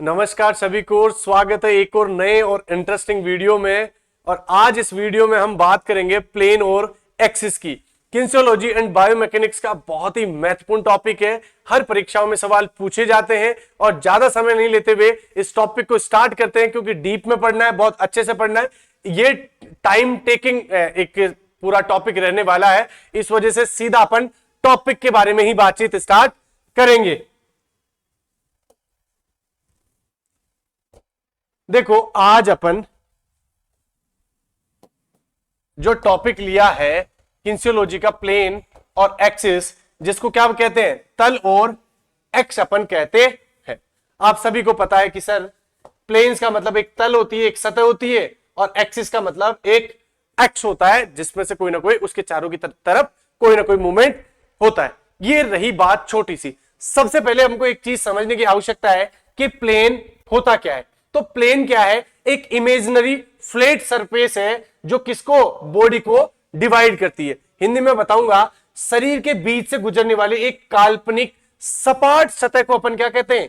नमस्कार सभी को, स्वागत है एक और नए और इंटरेस्टिंग वीडियो में। और आज इस वीडियो में हम बात करेंगे प्लेन और एक्सिस की। किनेसियोलॉजी एंड बायोमैकेनिक्स का बहुत ही महत्वपूर्ण टॉपिक है। हर परीक्षाओं में सवाल पूछे जाते हैं और ज्यादा समय नहीं लेते हुए इस टॉपिक को स्टार्ट करते हैं, क्योंकि डीप में पढ़ना है, बहुत अच्छे से पढ़ना है। ये टाइम टेकिंग एक पूरा टॉपिक रहने वाला है, इस वजह से सीधा अपन टॉपिक के बारे में ही बातचीत स्टार्ट करेंगे। देखो, आज अपन जो टॉपिक लिया है किनेसियोलॉजी का, प्लेन और एक्सिस, जिसको क्या कहते हैं, तल और एक्स अपन कहते हैं। आप सभी को पता है कि सर प्लेन्स का मतलब एक तल होती है, एक सतह होती है, और एक्सिस का मतलब एक एक्स होता है, जिसमें से कोई ना कोई उसके चारों की तरफ कोई ना कोई मूवमेंट होता है। ये रही बात छोटी सी। सबसे पहले हमको एक चीज समझने की आवश्यकता है कि प्लेन होता क्या है। तो प्लेन क्या है? एक इमेजिनरी फ्लैट सरफेस है जो किसको, बॉडी को डिवाइड करती है। हिंदी में बताऊंगा, शरीर के बीच से गुजरने वाले एक काल्पनिक सपाट सतह को अपन क्या कहते हैं,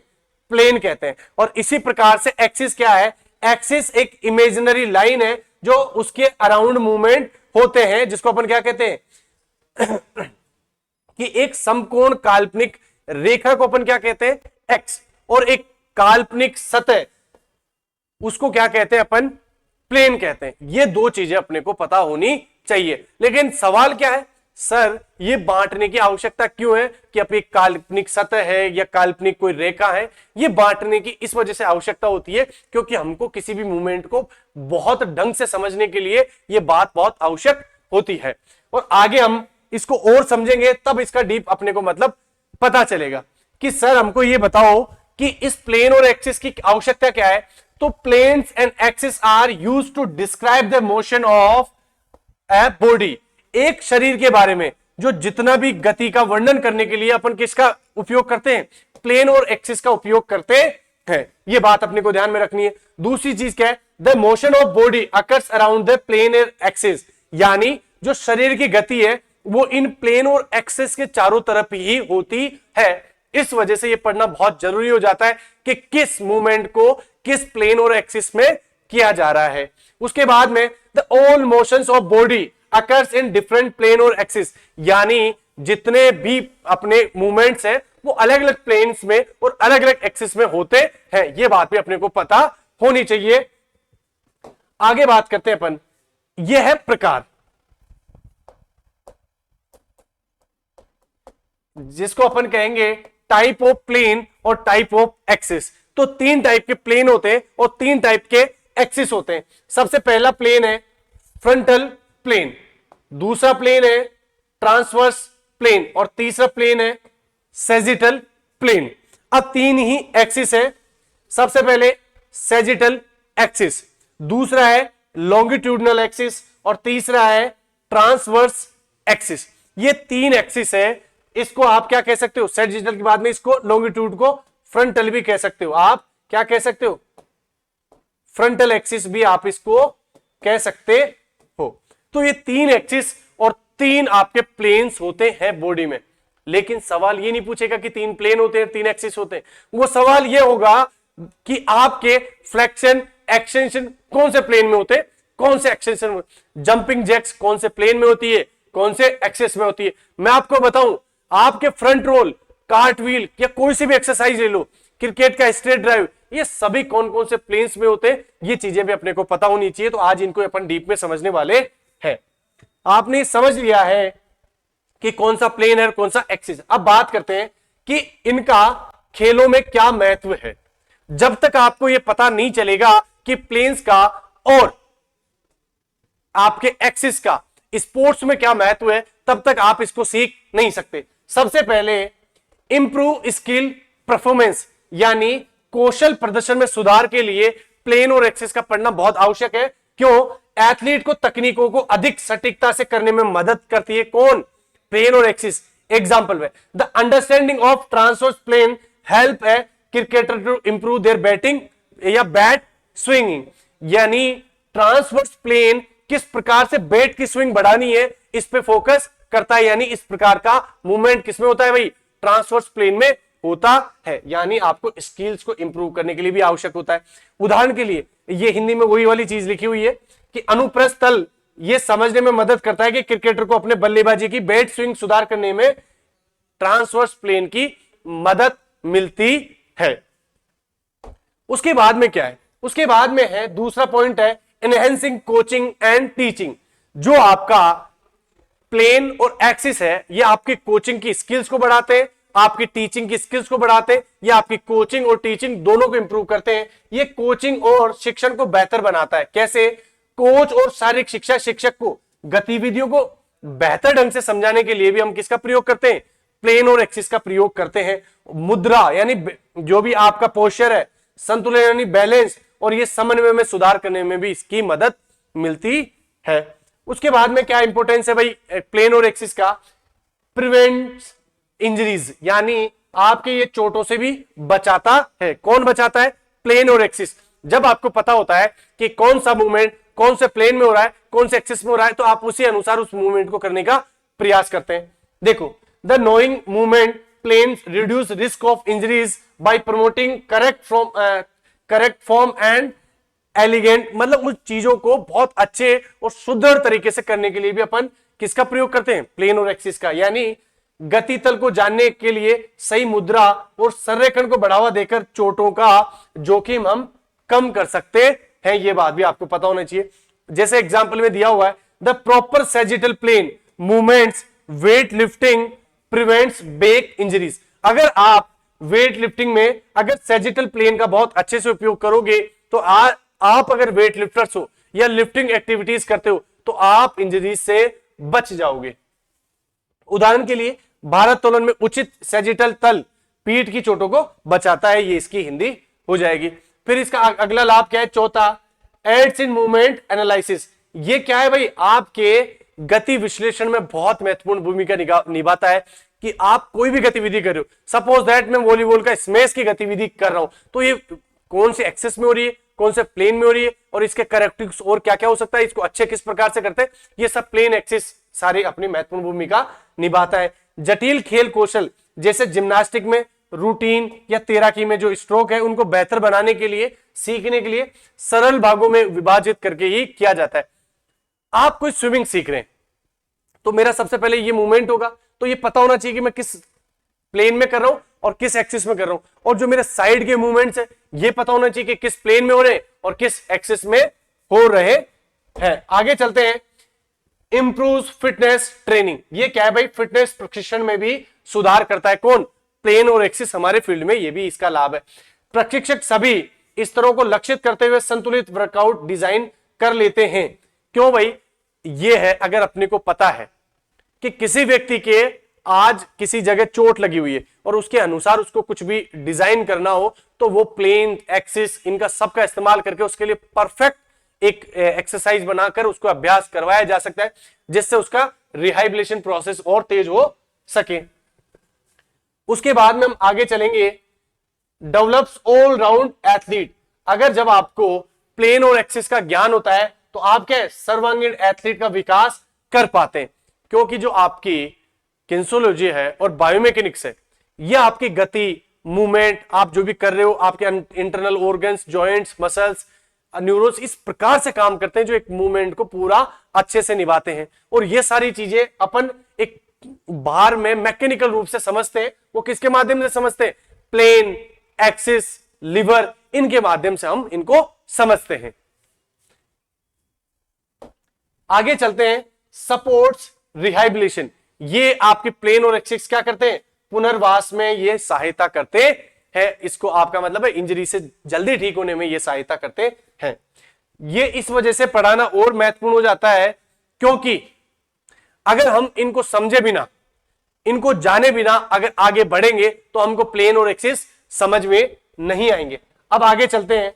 प्लेन कहते हैं। और इसी प्रकार से एक्सिस क्या है? एक्सिस एक इमेजिनरी लाइन है जो उसके अराउंड मूवमेंट होते हैं, जिसको अपन क्या कहते हैं कि एक समकोण काल्पनिक रेखा को अपन क्या कहते हैं, एक्स। और एक काल्पनिक सतह, उसको क्या कहते हैं अपन, प्लेन कहते हैं। ये दो चीजें अपने को पता होनी चाहिए। लेकिन सवाल क्या है, सर ये बांटने की आवश्यकता क्यों है कि अब एक काल्पनिक सतह है या काल्पनिक कोई रेखा है? ये बांटने की इस वजह से आवश्यकता होती है क्योंकि हमको किसी भी मूवमेंट को बहुत ढंग से समझने के लिए ये बात बहुत आवश्यक होती है। और आगे हम इसको और समझेंगे, तब इसका डीप अपने को मतलब पता चलेगा कि सर हमको ये बताओ कि इस प्लेन और एक्सिस की आवश्यकता क्या है। तो planes and axis are used to describe the motion of a body. एक शरीर के बारे में जो जितना भी गति का वर्णन करने के लिए अपन किसका उपयोग करते हैं, प्लेन और एक्सिस का उपयोग करते हैं। ये बात अपने को ध्यान में रखनी है। दूसरी चीज क्या है, the motion of body occurs around the plane और एक्सिस, यानी जो शरीर की गति है वो इन प्लेन और एक्सिस के चारों तरफ ही होती है। इस वजह से ये पढ़ना बहुत जरूरी हो जाता है कि किस मूवमेंट को किस प्लेन और एक्सिस में किया जा रहा है। उसके बाद में the all motions of body occurs in different plane और एक्सिस, यानी जितने भी अपने मूवमेंट्स हैं वो अलग अलग प्लेन्स में और अलग अलग एक्सिस में होते हैं। ये बात भी अपने को पता होनी चाहिए। आगे बात करते हैं अपन, यह है प्रकार, जिसको अपन कहेंगे टाइप ऑफ प्लेन और टाइप ऑफ एक्सिस। तो तीन टाइप के प्लेन होते हैं और तीन टाइप के एक्सिस होते हैं। सबसे पहला प्लेन है फ्रंटल प्लेन, दूसरा प्लेन है ट्रांसवर्स प्लेन, और तीसरा प्लेन है सेजिटल प्लेन। अब तीन ही एक्सिस है। सबसे पहले सेजिटल एक्सिस, दूसरा है लॉन्गिट्यूडनल एक्सिस, और तीसरा है ट्रांसवर्स एक्सिस। ये तीन एक्सिस है। इसको आप क्या कह सकते हो, सेजिटल के बाद में इसको लॉन्गिट्यूड को फ्रंटल भी कह सकते हो। आप क्या कह सकते हो, फ्रंटल एक्सिस भी आप इसको कह सकते हो। तो ये तीन एक्सिस और तीन आपके प्लेन्स होते हैं बॉडी में। लेकिन सवाल ये नहीं पूछेगा कि तीन प्लेन होते हैं, तीन एक्सिस होते हैं। वो सवाल ये होगा कि आपके फ्लेक्शन एक्सटेंशन कौन से प्लेन में होते हैं, कौन से एक्सटेंशन में, जंपिंग जैक्स कौन से प्लेन में होती है, कौन से एक्सिस में होती है। मैं आपको बताऊं, आपके फ्रंट रोल, कार्टव्हील या कोई सी भी एक्सरसाइज ले लो, क्रिकेट का स्ट्रेट ड्राइव, ये सभी कौन कौन से प्लेन्स में होते हैं, ये चीजें भी अपने को पता होनी चाहिए। तो आज इनको अपन डीप में समझने वाले हैं। आपने समझ लिया है कि कौन सा प्लेन है और कौन सा एक्सिस। अब बात करते हैं कि इनका खेलों में क्या महत्व है। जब तक आपको यह पता नहीं चलेगा कि प्लेन्स का और आपके एक्सिस का स्पोर्ट्स में क्या महत्व है, तब तक आप इसको सीख नहीं सकते। सबसे पहले इंप्रूव स्किल परफॉर्मेंस, यानी कौशल प्रदर्शन में सुधार के लिए प्लेन और एक्सिस का पढ़ना बहुत आवश्यक है। क्यों? एथलीट को तकनीकों को अधिक सटीकता से करने में मदद करती है। कौन? प्लेन और एक्सिस। एग्जांपल में the understanding of transverse plane help a cricketer to improve their batting या बैट स्विंगिंग, यानी ट्रांसवर्स प्लेन किस प्रकार से बैट की स्विंग बढ़ानी है, इस पे फोकस करता है। यानी इस प्रकार का मूवमेंट किसमें होता है भाई, ट्रांसवर्स प्लेन में होता है, यानी आपको स्किल्स को इंप्रूव करने के लिए भी आवश्यक होता है। उदाहरण के लिए ये हिंदी में वही वाली चीज लिखी हुई है कि अनुप्रस्थ तल ये समझने में मदद करता है कि क्रिकेटर को अपने बल्लेबाजी की बैट स्विंग सुधार करने में ट्रांसवर्स प्लेन की मदद मिलती है। उसके बाद में क्या है, उसके बाद में है दूसरा पॉइंट है एनहेंसिंग कोचिंग एंड टीचिंग। जो आपका प्लेन और एक्सिस है ये आपकी कोचिंग की स्किल्स को बढ़ाते हैं, आपकी टीचिंग की स्किल्स को बढ़ाते हैं, ये आपकी कोचिंग और टीचिंग दोनों को इंप्रूव करते हैं। ये कोचिंग और शिक्षण को बेहतर बनाता है। कैसे? कोच और शारीरिक शिक्षा शिक्षक को गतिविधियों को बेहतर ढंग से समझाने के लिए भी हम किसका प्रयोग करते हैं? प्लेन और एक्सिस का प्रयोग करते हैं। मुद्रा यानी जो भी आपका पोस्चर है, संतुलन यानी बैलेंस, और ये समन्वय में सुधार करने में भी इसकी मदद मिलती है। उसके बाद में क्या इंपॉर्टेंस है भाई प्लेन और एक्सिस का? प्रिवेंट्स इंजरीज, यानी आपके ये चोटों से भी बचाता है। कौन बचाता है? प्लेन और एक्सिस। जब आपको पता होता है कि कौन सा मूवमेंट कौन से प्लेन में हो रहा है, कौन से एक्सिस में हो रहा है, तो आप उसी अनुसार उस मूवमेंट को करने का प्रयास करते हैं। देखो, the knowing movement planes reduce risk of injuries by promoting correct form and elegant, मतलब उस चीजों को बहुत अच्छे और सुदृढ़ तरीके से करने के लिए भी अपन किसका प्रयोग करते हैं? प्लेन और एक्सिस का। यानी गति तल को जानने के लिए सही मुद्रा और संरेखण को बढ़ावा देकर चोटों का जोखिम हम कम कर सकते हैं। ये बात भी आपको पता होना चाहिए। जैसे एग्जांपल में दिया हुआ है, the proper sagittal plane movements weight lifting prevents back injuries. अगर आप वेट लिफ्टिंग में अगर सैजिटल प्लेन का बहुत अच्छे से उपयोग करोगे तो आप अगर वेट लिफ्टर्स हो या लिफ्टिंग एक्टिविटीज करते हो तो आप इंजरीज से बच जाओगे। उदाहरण के लिए भारोत्तोलन में उचित सैजिटल तल पीठ की चोटों को बचाता है। ये इसकी हिंदी हो जाएगी। फिर इसका अगला लाभ क्या है? चौथा, एड्स इन मूवमेंट एनालिसिस। ये क्या है भाई? आपके गति विश्लेषण में बहुत महत्वपूर्ण भूमिका निभाता है कि आप कोई भी गतिविधि कर रहे हो। सपोज दैट मैं वॉलीबॉल का स्मैश की गतिविधि कर रहा हूं, तो ये कौन से एक्सिस में हो रही है, कौन से प्लेन में हो रही है, और इसके कैरेक्टरिस्टिक्स और क्या क्या हो सकता है, इसको अच्छे किस प्रकार से करते हैं, ये सब प्लेन एक्सिस सारे अपनी महत्वपूर्ण भूमिका निभाता है। जटिल खेल कौशल जैसे जिम्नास्टिक में रूटीन या तैराकी में जो स्ट्रोक है उनको बेहतर बनाने के लिए, सीखने के लिए सरल भागों में विभाजित करके ही किया जाता है। आप कोई स्विमिंग सीख रहे हैं तो मेरा सबसे पहले ये मूवमेंट होगा, तो ये पता होना चाहिए कि मैं किस प्लेन में कर रहा हूं और किस एक्सिस में कर रहा हूं, और जो मेरे साइड के मूवमेंट्स है ये पता होना चाहिए कि किस प्लेन में हो रहे हैं और किस एक्सिस में हो रहे हैं। आगे चलते हैं, इंप्रूव फिटनेस ट्रेनिंग। ये क्या है भाई? फिटनेस प्रशिक्षण में भी सुधार करता है। कौन? प्लेन और एक्सिस हमारे फील्ड में ये भी इसका लाभ है। प्रशिक्षक सभी स्तरों को लक्षित करते हुए संतुलित वर्कआउट डिजाइन कर लेते हैं। क्यों भाई? ये है, अगर अपने को पता है कि किसी व्यक्ति के आज किसी जगह चोट लगी हुई है और उसके अनुसार उसको कुछ भी डिजाइन करना हो, तो वो प्लेन एक्सिस इनका सबका इस्तेमाल करके उसके लिए परफेक्ट एक एक्सरसाइज बनाकर उसको अभ्यास करवाया जा सकता है, जिससे उसका रिहाइबिलिटेशन प्रोसेस और तेज हो सके। उसके बाद में हम आगे चलेंगे, डेवलप्स ऑल राउंड एथलीट। अगर जब आपको प्लेन और एक्सिस का ज्ञान होता है तो आप क्या सर्वांगीण एथलीट का विकास कर पाते हैं, क्योंकि जो आपकी किनेसियोलॉजी है और बायोमैकेनिक्स है ये आपकी गति, मूवमेंट, आप जो भी कर रहे हो, आपके internal organs, joints, muscles, neurons इस प्रकार से काम करते हैं जो एक मूवमेंट को पूरा अच्छे से निभाते हैं। और ये सारी चीजें अपन एक बाहर में मैकेनिकल रूप से समझते हैं, वो किसके माध्यम से समझते हैं? प्लेन, एक्सिस, लीवर, इनके माध्यम से हम इनको समझते हैं। आगे चलते हैं, सपोर्ट्स रिहाइबिलिटेशन। ये आपके प्लेन और एक्सिस क्या करते हैं? पुनर्वास में ये सहायता करते हैं। इसको आपका मतलब है इंजरी से जल्दी ठीक होने में ये सहायता करते हैं। ये इस वजह से पढ़ाना और महत्वपूर्ण हो जाता है क्योंकि अगर हम इनको समझे बिना, इनको जाने बिना अगर आगे बढ़ेंगे तो हमको प्लेन और एक्सिस समझ में नहीं आएंगे। अब आगे चलते हैं,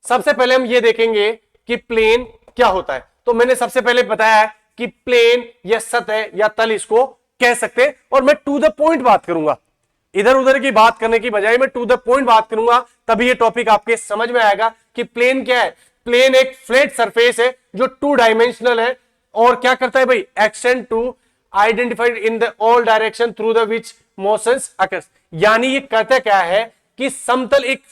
सबसे पहले हम ये देखेंगे कि प्लेन क्या होता है। तो मैंने सबसे पहले बताया है कि प्लेन या सतह या तल इसको कह सकते हैं, और मैं टू द पॉइंट बात करूंगा, इधर उधर की बात करने की बजाय मैं टू द पॉइंट बात करूंगा, तभी ये टॉपिक आपके समझ में आएगा कि प्लेन क्या है। प्लेन एक फ्लैट सरफेस है जो 2 डायमेंशनल है और क्या करता है भाई? Extend to identified in the all direction through the which motions occurs. यानी ये कहता क्या है कि समतल एक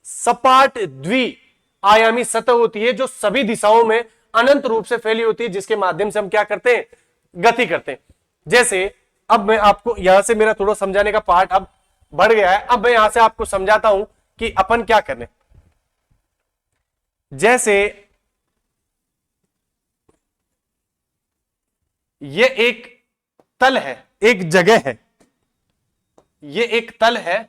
सपाट द्वि आयामी सतह होती है जो सभी दिशाओं में अनंत रूप से फैली होती है, जिसके माध्यम से हम क्या करते हैं, गति करते हैं। जैसे अब मैं आपको यहां से, मेरा थोड़ा समझाने का पार्ट अब बढ़ गया है, अब मैं यहां से आपको समझाता हूं कि अपन क्या करने। जैसे ये एक तल है, एक जगह है, ये एक तल है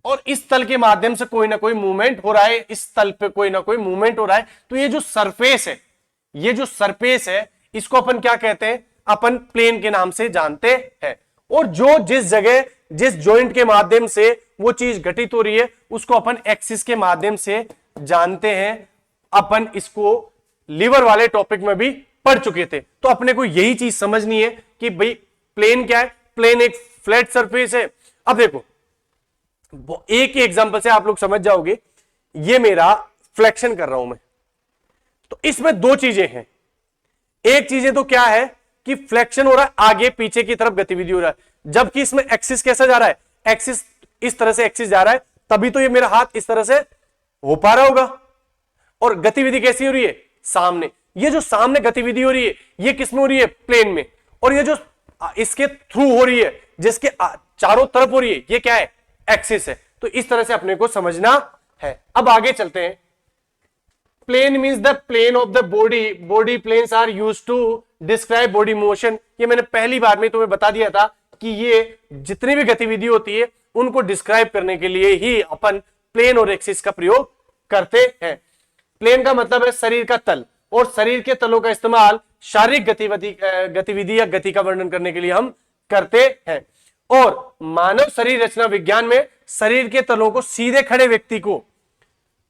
और इस तल के माध्यम से कोई ना कोई मूवमेंट हो रहा है, इस तल पे कोई ना कोई मूवमेंट हो रहा है। तो ये जो सरफेस है, ये जो सरफेस है, इसको अपन क्या कहते हैं, अपन प्लेन के नाम से जानते हैं। और जो जिस जगह जिस जॉइंट के माध्यम से वो चीज घटित हो रही है उसको अपन एक्सिस के माध्यम से जानते हैं। अपन इसको लीवर वाले टॉपिक में भी पढ़ चुके थे। तो अपने को यही चीज समझनी है कि भाई प्लेन क्या है, प्लेन एक फ्लैट सरफेस है। अब देखो एक ही एग्जांपल से आप लोग समझ जाओगे। ये मेरा फ्लेक्शन कर रहा हूं मैं, तो इसमें दो चीजें हैं। एक चीजें तो क्या है कि फ्लेक्शन हो रहा है, आगे पीछे की तरफ गतिविधि हो रहा है, जबकि इसमें एक्सिस कैसा जा रहा है, एक्सिस इस तरह से एक्सिस जा रहा है, तभी तो ये मेरा हाथ इस तरह से हो पा रहा होगा। और गतिविधि कैसी हो रही है, सामने। ये जो सामने गतिविधि हो रही है ये किसमें हो रही है, प्लेन में। और ये जो इसके थ्रू हो रही है, जिसके चारों तरफ हो रही है, ये क्या है, एक्सिस है। तो इस तरह से अपने को समझना है। अब आगे चलते हैं। Plane means the plane of the body, body planes are used to describe body motion. ये मैंने पहली बार में तुम्हें बता दिया था कि ये जितनी भी गतिविधि होती है उनको डिस्क्राइब करने के लिए ही अपन प्लेन और एक्सिस का प्रयोग करते हैं। प्लेन का मतलब है शरीर का तल, और शरीर के तलों का इस्तेमाल शारीरिक गतिविधि या गति का वर्णन करने के लिए हम करते हैं। और मानव शरीर रचना विज्ञान में शरीर के तलों को सीधे खड़े व्यक्ति को,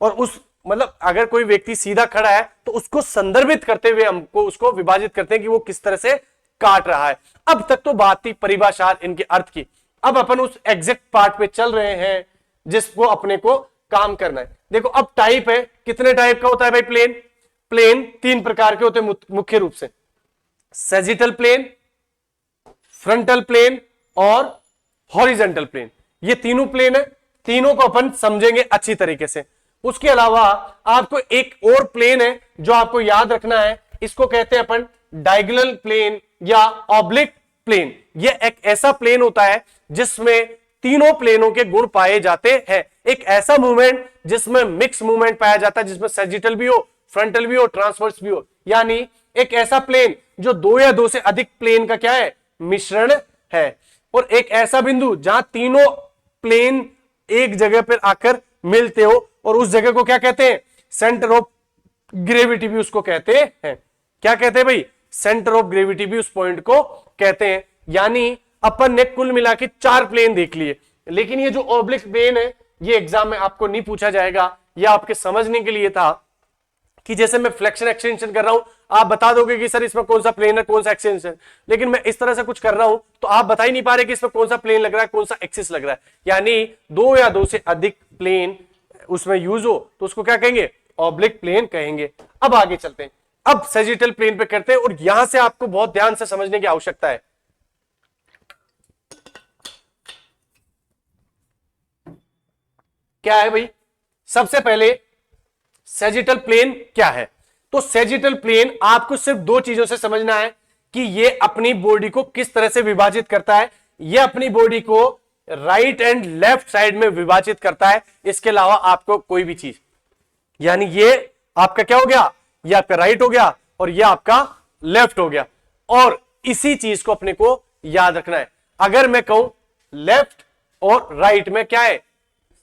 और उस मतलब अगर कोई व्यक्ति सीधा खड़ा है तो उसको संदर्भित करते हुए हमको उसको विभाजित करते हैं कि वो किस तरह से काट रहा है। अब तक तो बात थी परिभाषा इनके अर्थ की। अब अपन उस एग्जैक्ट पार्ट पे चल रहे हैं जिसको अपने को काम करना है। देखो अब टाइप है, कितने टाइप का होता है भाई प्लेन। प्लेन तीन प्रकार के होते हैं मुख्य रूप से, सैजिटल प्लेन, फ्रंटल प्लेन और हॉरिजॉन्टल प्लेन। ये तीनों प्लेन है, तीनों को अपन समझेंगे अच्छी तरीके से। उसके अलावा आपको एक और प्लेन है जो आपको याद रखना है, इसको कहते हैं अपन डायगोनल प्लेन या ऑब्लिक प्लेन। यह एक ऐसा प्लेन होता है जिसमें तीनों प्लेनों के गुण पाए जाते हैं। एक ऐसा मूवमेंट जिसमें मिक्स मूवमेंट पाया जाता है, जिसमें सैजिटल भी हो, फ्रंटल भी हो, ट्रांसवर्स भी हो। यानी एक ऐसा प्लेन जो दो या दो से अधिक प्लेन का क्या है, मिश्रण है। और एक ऐसा बिंदु जहां तीनों प्लेन एक जगह पर आकर मिलते हो, और उस जगह को क्या कहते हैं, सेंटर ऑफ ग्रेविटी भी उसको कहते हैं। क्या कहते हैं भाई, सेंटर ऑफ ग्रेविटी भी उस पॉइंट को कहते हैं। यानी अपन ने कुल मिला के 4 प्लेन देख लिए। लेकिन ये जो ऑब्लिक प्लेन है ये एग्जाम में आपको नहीं पूछा जाएगा, या आपके समझने के लिए था कि जैसे मैं फ्लेक्शन एक्सटेंशन कर रहा हूं, आप बता दोगे कि सर इसमें कौन सा प्लेन है, कौन सा एक्सटेंशन। लेकिन मैं इस तरह से कुछ कर रहा हूं तो आप बता ही नहीं पा रहे कि इसमें कौन सा प्लेन लग रहा है, कौन सा एक्सिस लग रहा है। यानी दो या दो से अधिक प्लेन उसमें यूज हो तो उसको क्या कहेंगे, ऑब्लिक प्लेन कहेंगे। अब आगे चलते हैं, अब सैजिटल प्लेन पे करते हैं, और यहां से आपको बहुत ध्यान से समझने की आवश्यकता है। क्या है भाई, सबसे पहले सैजिटल प्लेन क्या है। तो सैजिटल प्लेन आपको सिर्फ दो चीजों से समझना है कि ये अपनी बॉडी को किस तरह से विभाजित करता है। ये अपनी बॉडी को राइट एंड लेफ्ट साइड में विभाजित करता है, इसके अलावा आपको कोई भी चीज, यानी ये आपका क्या हो गया, ये आपका राइट हो गया और ये आपका लेफ्ट हो गया। और इसी चीज को अपने को याद रखना है। अगर मैं कहूं लेफ्ट और राइट में क्या है,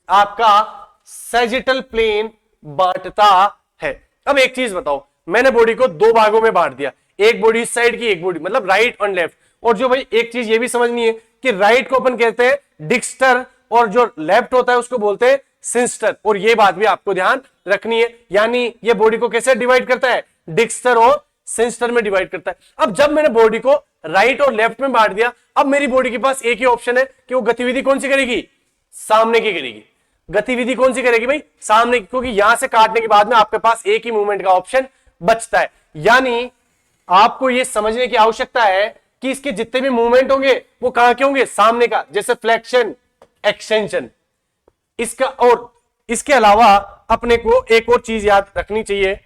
आपका सैजिटल प्लेन बांटता है। अब एक चीज बताओ, मैंने बॉडी को दो भागों में बांट दिया, एक बॉडी इस साइड की, एक बॉडी मतलब राइट और लेफ्ट। और जो भाई एक चीज ये भी समझनी है कि राइट को अपन कहते हैं डिक्स्टर, और जो लेफ्ट होता है उसको बोलते हैं सिंस्टर। और ये बात भी आपको ध्यान रखनी है। यानी ये बॉडी को कैसे डिवाइड करता है, डिक्स्टर और सिंस्टर में डिवाइड करता है। अब जब मैंने बॉडी को राइट और लेफ्ट में बांट दिया, अब मेरी बॉडी के पास एक ही ऑप्शन है कि वो गतिविधि कौन सी करेगी, सामने की करेगी। गतिविधि कौन सी करेगी भाई, सामने की, क्योंकि यहां से काटने के बाद में आपके पास एक ही मूवमेंट का ऑप्शन बचता है। यानी आपको यह समझने की आवश्यकता है कि इसके जितने भी मूवमेंट होंगे वो कहां के होंगे, सामने का, जैसे फ्लेक्शन, एक्सटेंशन। इसका और इसके अलावा अपने को एक और चीज याद रखनी चाहिए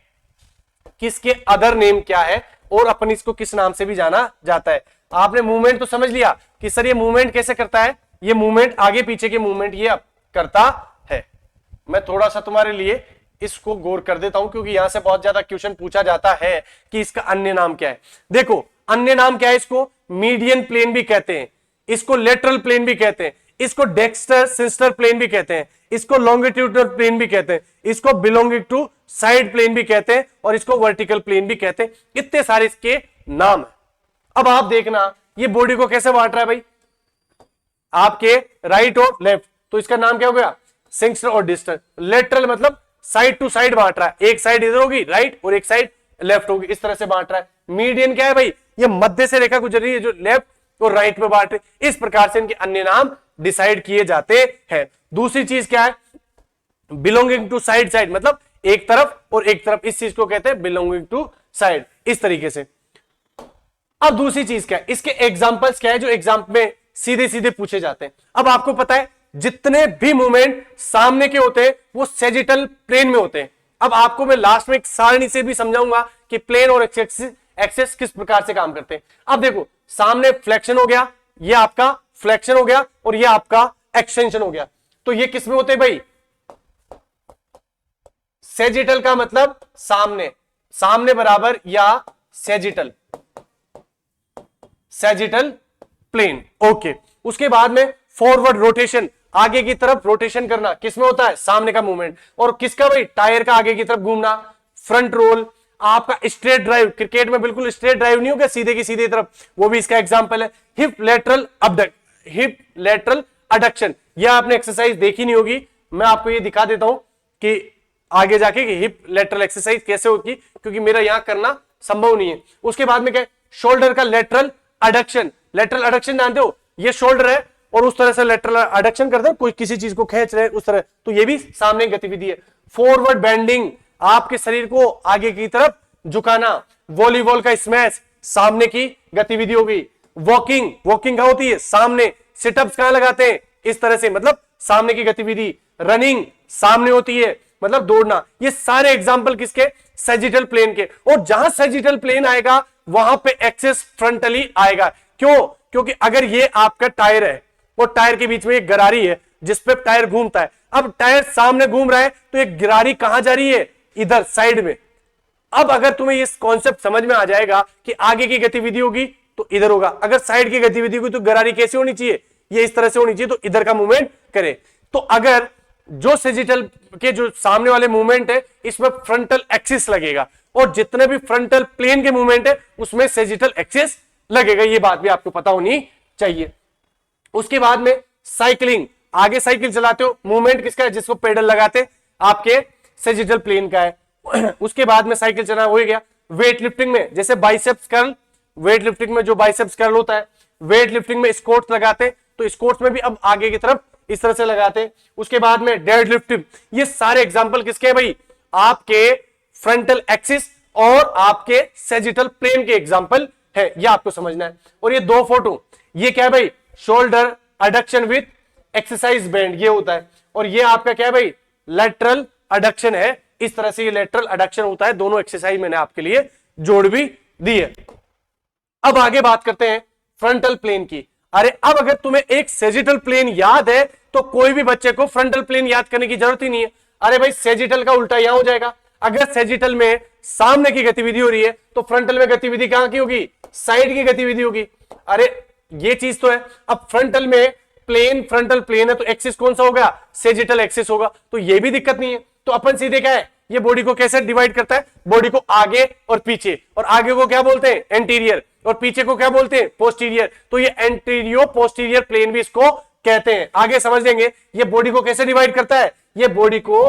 कि इसके अदर नेम क्या है और अपन इसको किस नाम से भी जाना जाता है। आपने मूवमेंट तो समझ लिया कि सर ये मूवमेंट कैसे करता है, ये मूवमेंट आगे पीछे के मूवमेंट ये करता है। मैं थोड़ा सा तुम्हारे लिए इसको गौर कर देता हूं क्योंकि यहां से बहुत ज्यादा क्वेश्चन पूछा जाता है कि इसका अन्य नाम क्या है। देखो अन्य नाम क्या है, इसको मीडियन प्लेन भी कहते हैं, इसको लेटरल प्लेन भी कहते हैं, इसको डेक्स्टर सिस्टर प्लेन भी कहते हैं, इसको लॉन्गिट्यूडनल प्लेन भी कहते हैं, इसको बिलोंगिंग टू साइड प्लेन भी कहते हैं और इसको वर्टिकल प्लेन भी कहते हैं। इतने सारे इसके नाम है। अब आप देखना ये बॉडी को कैसे बांट रहा है भाई, आपके राइट और लेफ्ट, तो इसका नाम क्या हो गया, सिंक्स्टर और डिस्टर। लेटरल मतलब साइड टू साइड बांट रहा है, एक साइड इधर होगी राइट और एक साइड लेफ्ट होगी, इस तरह से बांट रहा है। मीडियन क्या है भाई, ये मध्य से रेखा गुजर रही है जो लेफ्ट और राइट में बांट रही। इस प्रकार से इनके अन्य नाम डिसाइड किए जाते हैं। दूसरी चीज क्या है, बिलोंगिंग टू साइड, साइड मतलब एक तरफ और एक तरफ, इस चीज को कहते हैं बिलोंगिंग टू साइड, इस तरीके से। अब दूसरी चीज क्या है, इसके एग्जांपल्स क्या है जो एग्जाम में सीधे सीधे पूछे जाते हैं। अब आपको पता है जितने भी मूवमेंट सामने के होते हैं वो सेजिटल प्लेन में होते हैं। अब आपको मैं लास्ट में एक सारणी से भी समझाऊंगा कि प्लेन और एक्सेस किस प्रकार से काम करते हैं। अब देखो सामने फ्लेक्शन हो गया, ये आपका फ्लेक्शन हो गया और ये आपका एक्सटेंशन हो गया, तो ये किस में होते हैं भाई, सेजिटल का मतलब सामने, सामने बराबर या सेजिटल, सेजिटल प्लेन। ओके, उसके बाद में फॉरवर्ड रोटेशन, आगे की तरफ रोटेशन करना किसमें होता है, सामने का मूवमेंट। और किसका भाई, टायर का आगे की तरफ घूमना। फ्रंट रोल, आपका स्ट्रेट ड्राइव, क्रिकेट में बिल्कुल स्ट्रेट ड्राइव नहीं होगा सीधे की सीधे तरफ, वो भी इसका एग्जांपल है। Hip lateral hip lateral adduction, यह आपने एक्सरसाइज देखी नहीं होगी, मैं आपको ये दिखा देता हूं कि आगे जाके कि हिप लेटरल एक्सरसाइज कैसे होती, क्योंकि मेरा यहां करना संभव नहीं है। उसके बाद में क्या, शोल्डर का लेटरल अडक्शन। लेटरल अडक्शन जानते हो, ये शोल्डर है और उस तरह से लेटरल अडक्शन करते हैं, कोई किसी चीज को खींच रहे उस तरह, तो ये भी सामने गतिविधि है। फॉरवर्ड बेंडिंग, आपके शरीर को आगे की तरफ झुकाना। वॉलीबॉल का स्मैश, सामने की गतिविधि होगी। वॉकिंग, वॉकिंग कहां होती है, सामने। सिटअप्स कहां लगाते हैं, इस तरह से, मतलब सामने की गतिविधि। रनिंग सामने होती है, मतलब दौड़ना। ये सारे एग्जाम्पल किसके, सेजिटल प्लेन के। और जहां सेजिटल प्लेन आएगा वहां पे एक्सिस फ्रंटली आएगा। क्यों, क्योंकि अगर ये आपका टायर है और टायर के बीच में एक गरारी है जिसपे टायर घूमता है, अब टायर सामने घूम रहा है तो एक गिरारी कहां जा रही है, इधर साइड में। अब अगर तुम्हें ये कॉन्सेप्ट समझ में आ जाएगा कि आगे की गतिविधि होगी तो इधर होगा, अगर साइड की गतिविधि होगी तो गरारी कैसे होनी चाहिए, ये इस तरह से होनी चाहिए, तो इधर का मूवमेंट करे। तो अगर जो सेजिटल के जो सामने वाले मूवमेंट है इसमें फ्रंटल एक्सिस लगेगा और जितने भी फ्रंटल प्लेन के मूवमेंट है उसमें सेजिटल एक्सिस लगेगा, ये बात भी आपको पता होनी चाहिए। उसके बाद में साइकिलिंग, आगे साइकिल चलाते हो, मूवमेंट किसका है, जिसको पेडल लगाते आपके सेजिटल प्लेन का है। उसके बाद में साइकिल चलाना हो गया। वेट लिफ्टिंग में जैसे बाइसेप्स कर्ल, वेट लिफ्टिंग में जो बाइसेप्स कर्ल होता है, वेट लिफ्टिंग में स्क्वाट्स लगाते, तो स्क्वाट्स में भी अब आगे की तरफ इस तरह से लगाते। उसके बाद में डेड लिफ्टिंग, ये सारे एग्जांपल किसके हैं भाई, आपके फ्रंटल एक्सिस और आपके सेजिटल प्लेन के एग्जांपल है, ये आपको समझना है। और ये दो फोटो, ये क्या है भाई, shoulder adduction with exercise band, ये होता है। और ये आपका क्या है भाई, लेटरल अडक्शन है, इस तरह से ये लेटरल अडक्शन होता है। दोनों एक्सरसाइज मैंने आपके लिए जोड़ भी दी है। अब आगे बात करते हैं फ्रंटल प्लेन की। अरे अब अगर तुम्हें एक सेजिटल प्लेन याद है तो कोई भी बच्चे को फ्रंटल प्लेन याद करने की जरूरत ही नहीं है। अरे भाई सेजिटल का उल्टा यहां हो जाएगा, अगर सेजिटल में सामने की गतिविधि हो रही है तो फ्रंटल में गतिविधि कहां की होगी, साइड की गतिविधि होगी। अरे ये चीज तो है। अब फ्रंटल में प्लेन, फ्रंटल प्लेन है तो एक्सिस कौन सा होगा, सेजिटल एक्सिस होगा, तो ये भी दिक्कत नहीं है। तो अपन सीधे क्या है, ये बॉडी को कैसे डिवाइड करता है, बॉडी को आगे और पीछे, और आगे को क्या बोलते हैं, एंटीरियर, और पीछे को क्या बोलते हैं, पोस्टीरियर। तो ये एंटीरियो पोस्टीरियर प्लेन भी इसको कहते हैं। आगे समझ लेंगे ये बॉडी को कैसे डिवाइड करता है, ये बॉडी को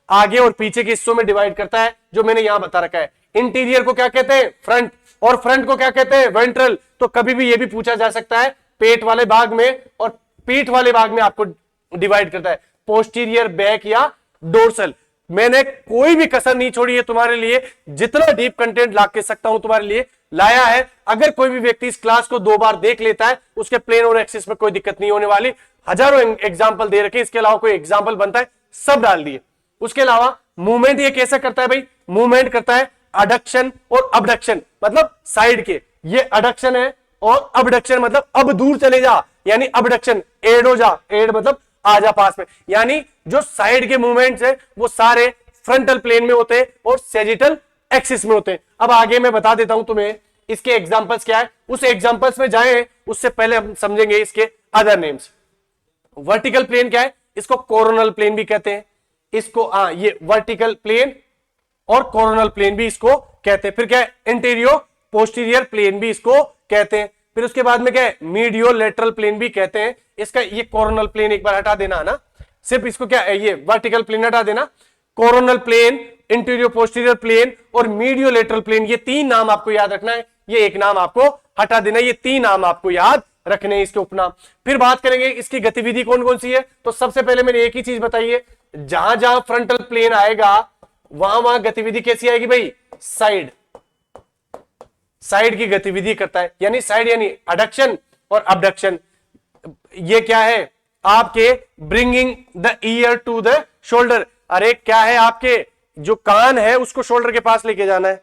आगे और पीछे के हिस्सों में डिवाइड करता है, जो मैंने यहां बता रखा है। इंटीरियर को क्या कहते हैं, फ्रंट, और फ्रंट को क्या कहते हैं, वेंट्रल। तो कभी भी ये भी पूछा जा सकता है, पेट वाले भाग में और पीठ वाले भाग में आपको डिवाइड करता है, पोस्टीरियर, बैक या डोर्सल। मैंने कोई भी कसर नहीं छोड़ी है तुम्हारे लिए, जितना डीप कंटेंट ला के सकता हूं तुम्हारे लिए लाया है। अगर कोई भी व्यक्ति इस क्लास को 2 बार देख लेता है, उसके प्लेन और एक्सिस में कोई दिक्कत नहीं होने वाली। हजारों एग्जाम्पल दे रखे, इसके अलावा कोई एग्जाम्पल बनता है सब डाल दिए। उसके अलावा मूवमेंट ये कैसे करता है भाई, मूवमेंट करता है अडक्शन और अबडक्शन, मतलब साइड के, ये अडक्शन है और अबडक्शन मतलब अब दूर चले जा, यानी अबडक्शन, एड हो जा, एड मतलब आ जा पास में। यानी जो साइड के मूवमेंट्स है वो सारे फ्रंटल प्लेन में होते हैं और सेजिटल एक्सिस में होते हैं। अब आगे मैं बता देता हूं तुम्हें इसके एग्जांपल्स क्या है, उस एग्जांपल्स में जाएं उससे पहले हम समझेंगे इसके अदर नेम्स। वर्टिकल प्लेन क्या है, इसको कोरोनल प्लेन भी कहते हैं, इसको ये वर्टिकल प्लेन और कोरोनल प्लेन भी इसको कहते हैं। फिर क्या है, इंटीरियर पोस्टीरियर प्लेन भी इसको कहते हैं। फिर उसके बाद में क्या है, मीडियो लेटरल प्लेन भी कहते हैं। इसका ये कोरोनल प्लेन एक बार हटा देना है ना, सिर्फ इसको क्या है, ये वर्टिकल प्लेन हटा देना। Coronal plane, interior posterior plane और मीडियो लेटरल प्लेन, ये 3 नाम आपको याद रखना है, ये एक नाम आपको हटा देना, ये 3 नाम आपको याद रखने हैं इसके उपनाम। फिर बात करेंगे इसकी गतिविधि कौन कौन सी है। तो सबसे पहले मैंने एक ही चीज बताई है, जहां जहां फ्रंटल प्लेन आएगा वहां वहां गतिविधि कैसी आएगी भाई, साइड, साइड की गतिविधि करता है, यानी साइड यानी अडक्शन और अबडक्शन। ये क्या है आपके bringing the ear to the shoulder, अरे क्या है आपके जो कान है उसको शोल्डर के पास लेके जाना है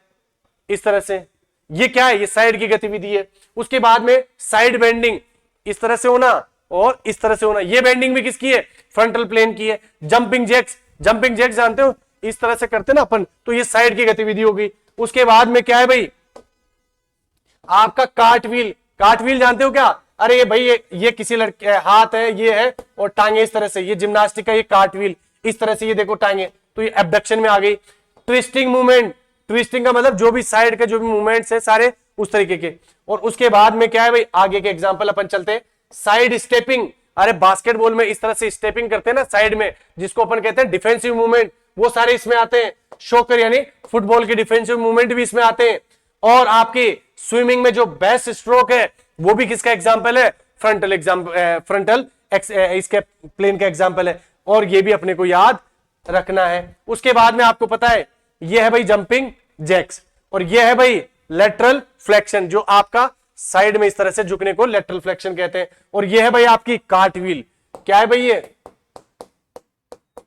इस तरह से, ये क्या है, ये साइड की गतिविधि है। उसके बाद में साइड बेंडिंग, इस तरह से होना और इस तरह से होना, ये बेंडिंग भी किसकी है, फ्रंटल प्लेन की है। जंपिंग जैक्स, जंपिंग जैक्स जानते हो, इस तरह से करते ना अपन, तो ये साइड की गतिविधि होगी। उसके बाद में क्या है भाई आपका कार्टव्हील, कार्टव्हील जानते हो क्या, अरे ये भाई ये किसी लड़के हाथ है, ये है और टांगे इस तरह से, ये जिम्नास्टिक का ये कार्टव्हील इस तरह से, ये देखो टांगे, तो ये एबडक्शन में आ गई। ट्विस्टिंग मूवमेंट, ट्विस्टिंग का मतलब जो भी साइड के जो भी मूवमेंट्स है सारे उस तरीके के। और उसके बाद में क्या है भाई, आगे के एग्जांपल अपन चलते हैं। साइड स्टेपिंग, अरे बास्केटबॉल में इस तरह से स्टेपिंग करते हैं ना साइड में, जिसको अपन कहते हैं डिफेंसिव मूवमेंट, वो सारे इसमें आते हैं। शोकर यानी फुटबॉल की डिफेंसिव मूवमेंट भी इसमें आते हैं। और आपकी स्विमिंग में जो बेस्ट स्ट्रोक है वो भी किसका एग्जाम्पल है, फ्रंटल एग्जाम्पल, फ्रंटल इसके प्लेन का एग्जाम्पल है, और ये भी अपने को याद रखना है। उसके बाद में आपको पता है ये है भाई जंपिंग जैक्स, और ये है भाई लेटरल फ्लेक्शन, जो आपका साइड में इस तरह से झुकने को लेटरल फ्लेक्शन कहते हैं। और ये है भाई आपकी कार्टव्हील, क्या है भाई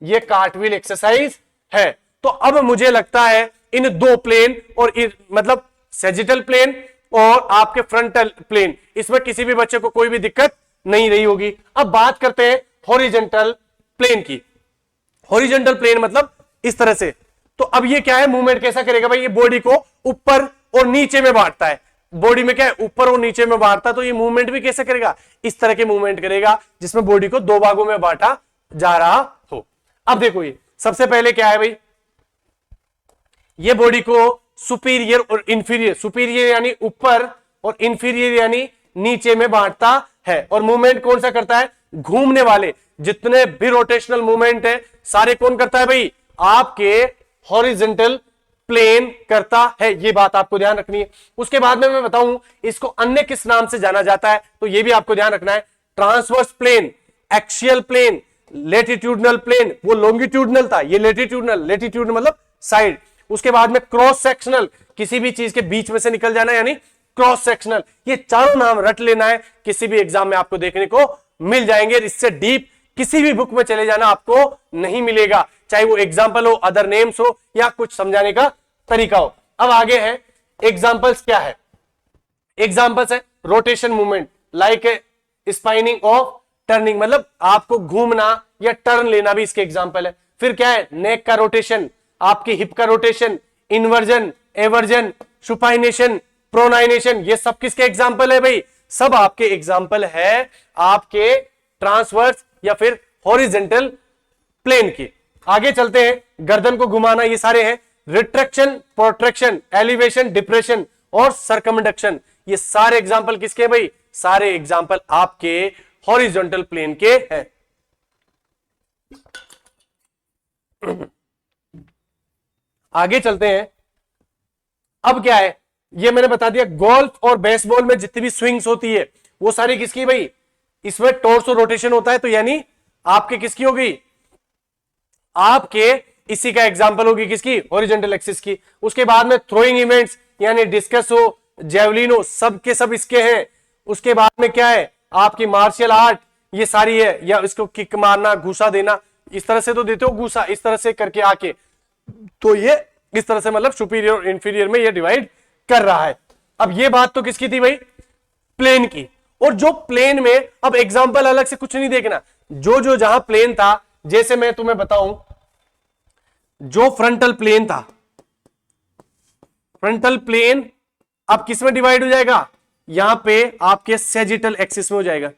ये कार्टव्हील एक्सरसाइज है। तो अब मुझे लगता है इन 2 प्लेन और मतलब सेजिटल प्लेन और आपके फ्रंटल प्लेन, इसमें किसी भी बच्चे को कोई भी दिक्कत नहीं रही होगी। अब बात करते हैं हॉरिजॉन्टल प्लेन की। हॉरिजॉन्टल प्लेन मतलब इस तरह से, तो अब ये क्या है, मूवमेंट कैसा करेगा भाई, ये बॉडी को ऊपर और नीचे में बांटता है, बॉडी में क्या है ऊपर और नीचे में बांटता, तो ये मूवमेंट भी कैसे करेगा, इस तरह के मूवमेंट करेगा जिसमें बॉडी को 2 भागों में बांटा जा रहा हो। अब देखो ये सबसे पहले क्या है भाई, ये बॉडी को सुपीरियर और इंफीरियर, सुपीरियर यानी ऊपर और इंफीरियर यानी नीचे में बांटता है। और मूवमेंट कौन सा करता है, घूमने वाले जितने भी रोटेशनल मूवमेंट है सारे कौन करता है भाई, आपके हॉरिजॉन्टल प्लेन करता है, ये बात आपको ध्यान रखनी है। उसके बाद में मैं बताऊं इसको अन्य किस नाम से जाना जाता है, तो ये भी आपको ध्यान रखना है। Transverse plane, axial plane, latitudinal plane, वो लॉन्गिट्यूडनल था, ये लेटिट्यूडनल, लेटिट्यूड मतलब साइड। उसके बाद में क्रॉस सेक्शनल, किसी भी चीज के बीच में से निकल जाना यानी क्रॉस सेक्शनल। ये चारों नाम रट लेना है, किसी भी एग्जाम में आपको देखने को मिल जाएंगे। इससे डीप किसी भी बुक में चले जाना आपको नहीं मिलेगा, चाहे वो एग्जाम्पल हो, अदर नेम्स हो या कुछ समझाने का तरीका हो। अब आगे है एग्जाम्पल्स, क्या है एग्जाम्पल्स है rotation movement, like spinning of turning, मतलब आपको घूमना या टर्न लेना भी इसके एग्जाम्पल है। फिर क्या है, नेक का रोटेशन, आपकी हिप का रोटेशन, इन्वर्जन, एवर्जन, सुपाइनेशन, प्रोनाइनेशन, ये सब किसके एग्जाम्पल है भाई, सब आपके एग्जाम्पल है आपके ट्रांसवर्स या फिर हॉरिजॉन्टल प्लेन की। आगे चलते हैं, गर्दन को घुमाना, ये सारे हैं रिट्रैक्शन, प्रोट्रैक्शन, एलिवेशन, डिप्रेशन और सर्कमडक्शन, ये सारे एग्जाम्पल किसके हैं भाई, सारे एग्जाम्पल आपके हॉरिजॉन्टल प्लेन के हैं। आगे चलते हैं, अब क्या है, ये मैंने बता दिया गोल्फ और बेसबॉल में जितनी भी स्विंग्स होती है वो सारी किसकी भाई, इसमें टॉर्सो रोटेशन होता है, तो यानी आपके किसकी होगी, आपके इसी का एग्जांपल होगी किसकी, हॉरिजॉन्टल एक्सिस की। उसके बाद में थ्रोइंग इवेंट्स यानी डिस्कस हो, जेवलिन हो, सब के सब इसके हैं। उसके बाद में क्या है आपकी मार्शल आर्ट, ये सारी है, या इसको किक मारना, घूसा देना, इस तरह से तो देते हो घूसा, इस तरह से करके आके, तो ये इस तरह से मतलब सुपीरियर और इंफीरियर में ये डिवाइड कर रहा है। अब ये बात तो किसकी थी भाई, प्लेन की। और जो प्लेन में, अब एग्जांपल अलग से कुछ नहीं देखना, जो जो जहां प्लेन था, जैसे मैं तुम्हें बताऊं, जो फ्रंटल प्लेन था, फ्रंटल प्लेन अब किस में डिवाइड हो जाएगा, यहां पे आपके सेजिटल एक्सिस में हो जाएगा।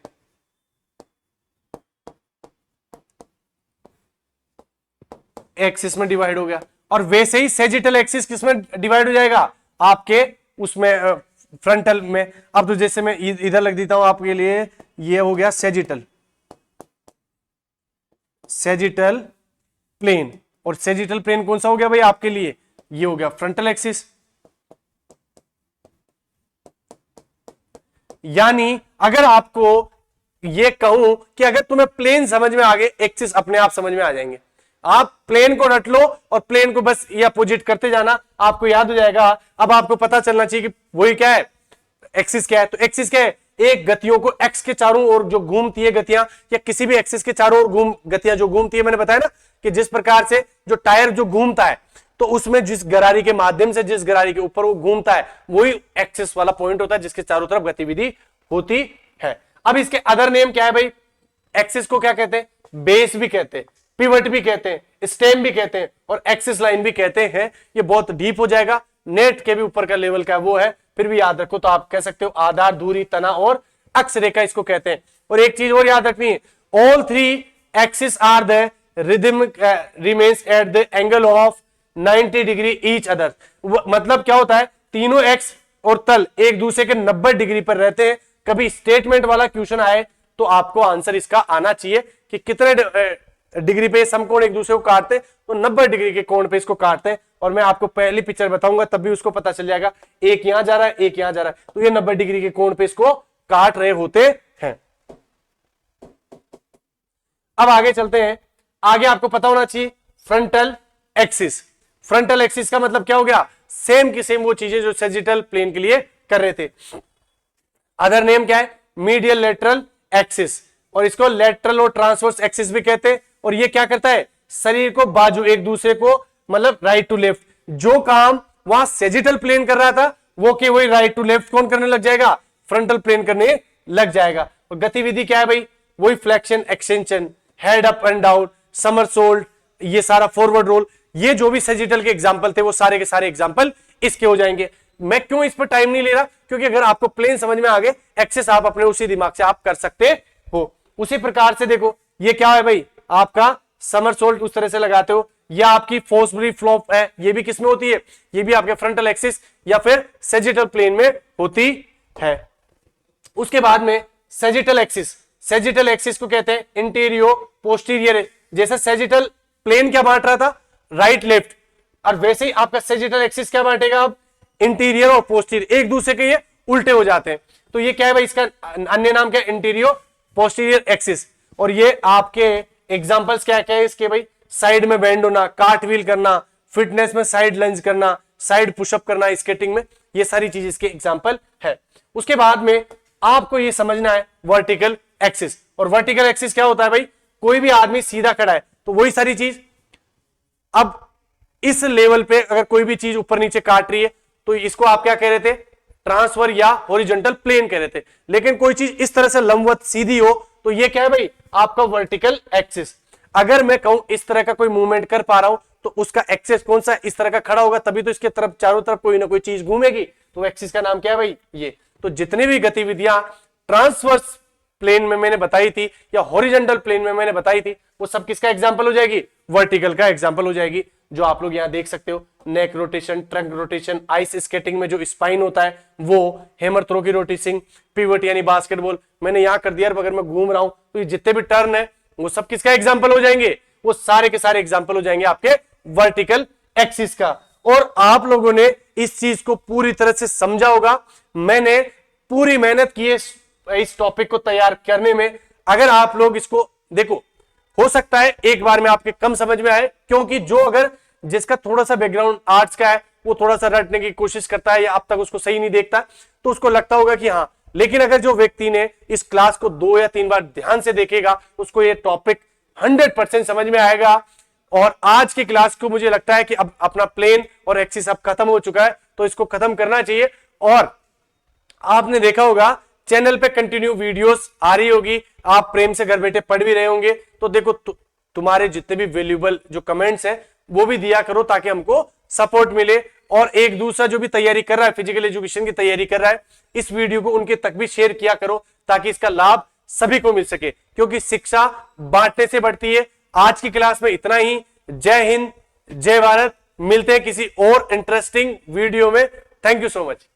एक्सिस में डिवाइड हो गया। और वैसे ही सेजिटल एक्सिस किस में डिवाइड हो जाएगा, आपके उसमें फ्रंटल में। अब तो जैसे मैं इधर लग देता हूं आपके लिए, ये हो गया सेजिटल, सेजिटल प्लेन। और सेजिटल प्लेन कौन सा हो गया भाई आपके लिए, ये हो गया फ्रंटल एक्सिस। यानी अगर आपको ये कहूं कि अगर तुम्हें प्लेन समझ में आ गए, एक्सिस अपने आप समझ में आ जाएंगे। आप प्लेन को रट लो और प्लेन को बस ये अपोजिट करते जाना, आपको याद हो जाएगा। अब आपको पता चलना चाहिए कि वही क्या है, एक्सिस क्या है। तो एक्सिस क्या है, एक गतियों को एक्स के चारों ओर जो घूमती है गतियां, या किसी भी एक्सिस के चारों ओर गतियां जो घूमती है, मैंने बताया ना कि जिस प्रकार से जो टायर जो घूमता है, तो उसमें जिस गरारी के माध्यम से, जिस गरारी के ऊपर वो घूमता है, वही एक्सिस वाला पॉइंट होता है जिसके चारों तरफ गतिविधि होती है। अब इसके अदर नेम क्या है भाई, एक्सिस को क्या कहते हैं, बेस भी कहते हैं, पिवट भी कहते हैं, स्टेम भी कहते हैं, और एक्सिस लाइन भी कहते हैं। ये बहुत डीप हो जाएगा, नेट के भी ऊपर का लेवल का वो है, फिर भी याद रखो तो आप कह सकते हो आधार, दूरी, तना और अक्ष रेखा इसको कहते हैं। और एक चीज और याद रखनी है, all three axis are the rhythm remains at the angle of 90 degree each other. मतलब क्या होता है, तीनों एक्स और तल एक दूसरे के 90 डिग्री पर रहते हैं। कभी स्टेटमेंट वाला क्वेश्चन आए तो आपको आंसर इसका आना चाहिए कि कितने डिग्री पे समकोण एक दूसरे को काटते हैं, तो 90 डिग्री के कोण पे इसको काटते हैं। और मैं आपको पहली पिक्चर बताऊंगा तब भी उसको पता चल जाएगा, एक यहां जा रहा है, एक यहां जा रहा है, तो ये 90 डिग्री के कोण पे इसको काट रहे होते हैं। अब आगे चलते हैं, आगे आपको पता होना चाहिए फ्रंटल एक्सिस। फ्रंटल एक्सिस का मतलब क्या हो गया, सेम की सेम वो चीजें जो सेजिटल प्लेन के लिए कर रहे थे। अदर नेम क्या है, मीडियल लेटरल एक्सिस, और इसको लेटरल और ट्रांसवर्स एक्सिस भी कहते हैं। और ये क्या करता है, शरीर को बाजू एक दूसरे को, मतलब राइट टू लेफ्ट, जो काम वहां सेजिटल प्लेन कर रहा था वो कि वही राइट टू लेफ्ट कौन करने लग जाएगा, फ्रंटल प्लेन करने लग जाएगा। और गतिविधि क्या है भाई, वही flexion, extension, head up and down, somersault, ये सारा फॉरवर्ड रोल, ये जो भी सेजिटल के एग्जांपल थे वो सारे के सारे एग्जांपल इसके हो जाएंगे। मैं क्यों इस पर टाइम नहीं ले रहा, क्योंकि अगर आपको प्लेन समझ में आ गए, एक्सेस आप अपने उसी दिमाग से आप कर सकते हो। उसी प्रकार से देखो ये क्या है भाई, आपका समरसोल्ट उस तरह से लगाते हो, या आपकी फोर्सफुली फ्लॉप है, ये भी किसमें होती है, ये भी आपके फ्रंटल एक्सिस या फिर सेजिटल प्लेन में होती है। उसके बाद में सेजिटल एक्सिस, सेजिटल एक्सिस को कहते हैं इंटीरियर पोस्टीरियर। जैसे सेजिटल प्लेन क्या बांट रहा था, राइट लेफ्ट, और वैसे ही आपका सेजिटल एक्सिस क्या बांटेगा, अब इंटीरियर और पोस्टीरियर एक दूसरे के ये उल्टे हो जाते हैं। तो ये क्या है भाई, इसका अन्य नाम क्या है, इंटीरियर पोस्टीरियर एक्सिस। और ये आपके एग्जांपल्स क्या क्या है इसके भाई, साइड में बेंड होना, कार्ट व्हील करना, फिटनेस में साइड लंज करना, साइड पुशअप करना स्केटिंग में, ये सारी चीज इसके एग्जांपल है। उसके बाद में आपको ये समझना है वर्टिकल एक्सिस। और वर्टिकल एक्सिस क्या होता है भाई, कोई भी आदमी सीधा खड़ा है तो वही सारी चीज, अब इस लेवल पे अगर कोई भी चीज ऊपर नीचे काट रही है तो इसको आप क्या कह रहे थे, ट्रांसफर या हॉरिजॉन्टल प्लेन कह रहे थे। लेकिन कोई चीज इस तरह से लंबवत सीधी हो तो ये क्या है भाई, आपका वर्टिकल एक्सिस। अगर मैं कहूं इस तरह का कोई मूवमेंट कर पा रहा हूं तो उसका एक्सिस कौन सा है, इस तरह का खड़ा होगा, तभी तो इसके तरफ चारों तरफ कोई ना कोई चीज घूमेगी, तो एक्सिस का नाम क्या है भाई, ये। तो जितनी भी गतिविधियां ट्रांसवर्स प्लेन में मैंने बताई थी या हॉरिजॉन्टल प्लेन में मैंने बताई थी, वो सब किसका एग्जांपल हो जाएगी, वर्टिकल का एग्जांपल हो जाएगी। जो आप लोग यहां देख सकते हो, neck rotation, trunk rotation, ice skating में जो स्पाइन होता है वो, हैमर थ्रो की रोटेशन, पिवट यानी बास्केटबॉल मैंने यहां कर दिया। अगर मैं घूम रहा हूं तो ये जितने भी टर्न है वो सब किसका एग्जांपल हो जाएंगे, वो सारे के सारे एग्जांपल हो जाएंगे आपके वर्टिकल एक्सिस का। और आप लोगों ने इस चीज को पूरी तरह से समझा होगा। मैंने पूरी मेहनत की है इस टॉपिक को तैयार करने में। अगर आप लोग इसको देखो, हो सकता है एक बार में आपके कम समझ में आए, क्योंकि जो अगर जिसका थोड़ा सा बैकग्राउंड आर्ट्स का है वो थोड़ा सा रटने की कोशिश करता है या अब तक उसको सही नहीं देखता, तो उसको लगता होगा कि हाँ, लेकिन अगर जो व्यक्ति ने इस क्लास को 2 या 3 बार ध्यान से देखेगा उसको ये टॉपिक 100% समझ में आएगा। और आज की क्लास को मुझे लगता है कि अब अपना प्लेन और एक्सिस अब खत्म हो चुका है, तो इसको खत्म करना चाहिए। और आपने देखा होगा चैनल पे कंटिन्यू वीडियोस आ रही होगी, आप प्रेम से घर बैठे पढ़ भी रहे होंगे, तो देखो तुम्हारे जितने भी वैल्यूएबल जो कमेंट्स हैं वो भी दिया करो ताकि हमको सपोर्ट मिले। और एक दूसरा जो भी तैयारी कर रहा है, फिजिकल एजुकेशन की तैयारी कर रहा है, इस वीडियो को उनके तक भी शेयर किया करो ताकि इसका लाभ सभी को मिल सके, क्योंकि शिक्षा बांटने से बढ़ती है। आज की क्लास में इतना ही। जय हिंद, जय भारत। मिलते हैं किसी और इंटरेस्टिंग वीडियो में। Thank you so much.